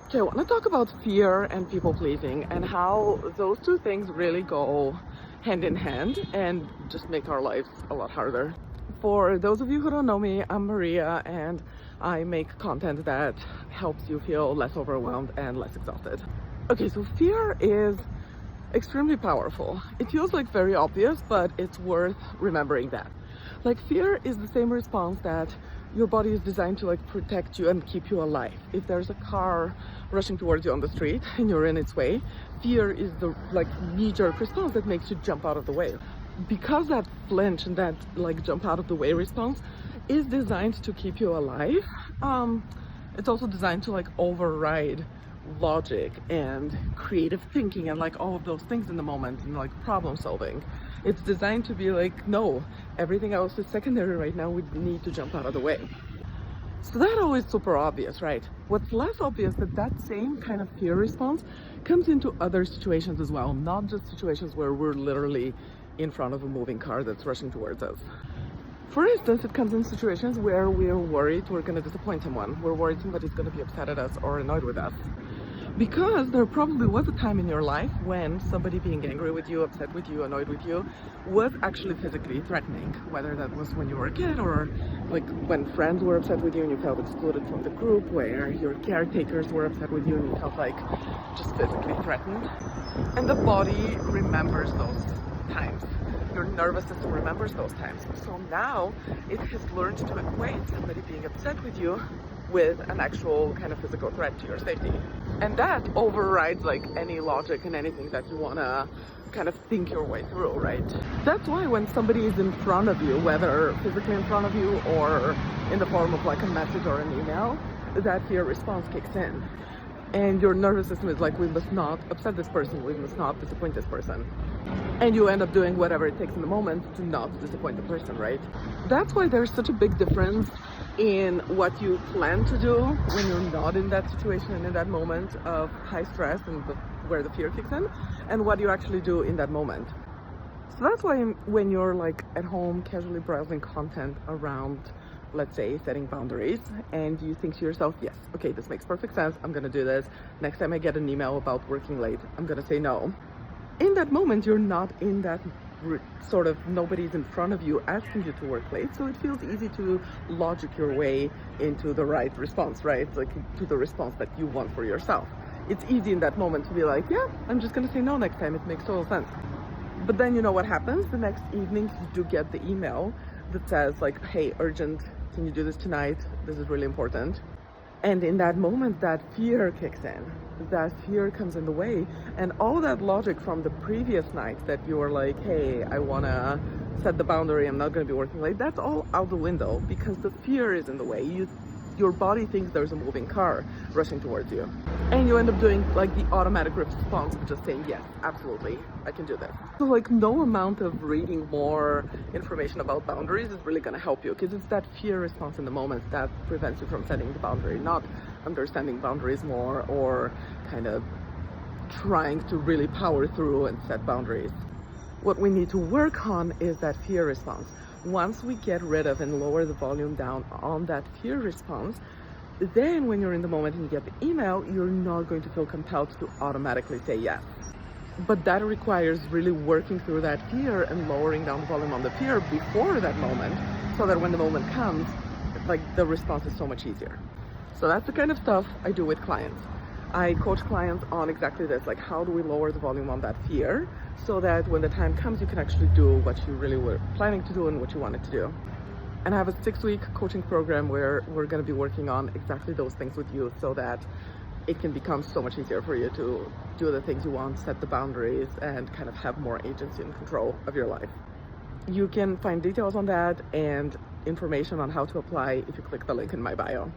Okay, I want to talk about fear and people pleasing and how those two things really go hand in hand and just make our lives a lot harder. For those of you who don't know me, I'm Maria and I make content that helps you feel less overwhelmed and less exhausted. Okay, so fear is extremely powerful. It feels like very obvious, but it's worth remembering that. Like, fear is the same response that your body is designed to like protect you and keep you alive. If there's a car rushing towards you on the street and you're in its way, fear is the like knee-jerk response that makes you jump out of the way. Because that flinch and that like jump out of the way response is designed to keep you alive, it's also designed to like override logic and creative thinking and like all of those things in the moment and like problem solving. It's designed to be like, no, everything else is secondary right now, we need to jump out of the way. So that always super obvious, right? What's less obvious that that same kind of fear response comes into other situations as well, not just situations where we're literally in front of a moving car that's rushing towards us. For instance, it comes in situations where we're worried we're going to disappoint someone. We're worried somebody's going to be upset at us or annoyed with us. Because there probably was a time in your life when somebody being angry with you, upset with you, annoyed with you was actually physically threatening. Whether that was when you were a kid or like when friends were upset with you and you felt excluded from the group, where your caretakers were upset with you and you felt like just physically threatened. And the body remembers those times. Your nervous system remembers those times. So now it has learned to equate somebody being upset with you with an actual kind of physical threat to your safety. And that overrides like any logic and anything that you wanna kind of think your way through, right? That's why when somebody is in front of you, whether physically in front of you or in the form of like a message or an email, that fear response kicks in. And your nervous system is like, we must not upset this person, we must not disappoint this person. And you end up doing whatever it takes in the moment to not disappoint the person, right? That's why there's such a big difference in what you plan to do when you're not in that situation and in that moment of high stress and where the fear kicks in, and what you actually do in that moment. So that's why when you're like at home casually browsing content around, let's say, setting boundaries, and you think to yourself, yes, okay, this makes perfect sense, I'm gonna do this. Next time I get an email about working late, I'm gonna say no. In that moment, you're not in that sort of, nobody's in front of you asking you to work late, so it feels easy to logic your way into the right response, right? Like to the response that you want for yourself. It's easy in that moment to be like, yeah, I'm just gonna say no next time, it makes total sense. But then you know what happens? The next evening you do get the email that says like, hey, urgent, can you do this tonight? This is really important. And in that moment, that fear kicks in. That fear comes in the way. And all that logic from the previous night that you were like, hey, I wanna set the boundary, I'm not gonna be working late, that's all out the window because the fear is in the way. Your body thinks there's a moving car rushing towards you. And you end up doing like the automatic response of just saying, yes, absolutely, I can do this. So like no amount of reading more information about boundaries is really gonna help you, because it's that fear response in the moment that prevents you from setting the boundary, not understanding boundaries more or kind of trying to really power through and set boundaries. What we need to work on is that fear response. Once we get rid of and lower the volume down on that fear response, then when you're in the moment and you get the email, you're not going to feel compelled to automatically say yes. But that requires really working through that fear and lowering down the volume on the fear before that moment, so that when the moment comes, like the response is so much easier. So that's the kind of stuff I do with clients. I coach clients on exactly this, like how do we lower the volume on that fear so that when the time comes, you can actually do what you really were planning to do and what you wanted to do. And I have a 6-week coaching program where we're going to be working on exactly those things with you so that it can become so much easier for you to do the things you want, set the boundaries, and kind of have more agency and control of your life. You can find details on that and information on how to apply if you click the link in my bio.